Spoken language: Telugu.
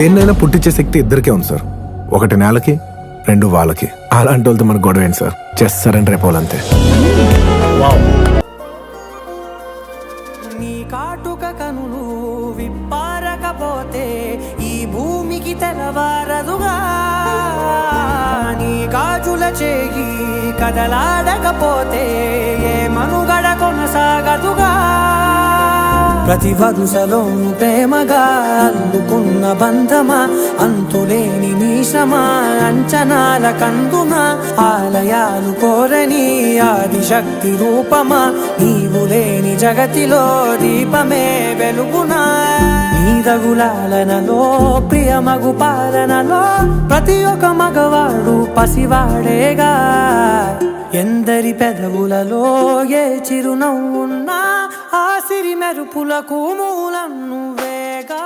దేన్నైనా పుట్టించే శక్తి ఇద్దరికే ఉంది సార్. ఒకటి నేలకి, రెండు వాళ్ళకి. అలాంటి వాళ్ళతో మనకు గొడవ ఏంటి సార్? చేస్తారని రేపోవాలంతే. నీ కాటుక కనులు విప్పారకపోతే ఈ భూమికి తెలవారదుగా. నీ గాజుల చేయి కదలాడకపోతే ఏ మనుగడ కొనసాగదుగా. ప్రతి వరుసలోను ప్రేమగా అల్లుకున్న బంధమా, అంతులేని మీసమా, అంచనాల కందుమా, ఆలయాలు కోరని ఆదిశక్తి రూపమా, నీవు లేని జగతిలో దీపమే వెలుగునా. నీదగులాలనలో ప్రియమగు పాలనలో ప్రతి ఒక్క మగవాడు పసివాడేగా. ఎందరి పెదవులలో ఏ చిరునవ్వున్నా ఆ సిరి మెరుపులకు మూలం నువ్వేగా.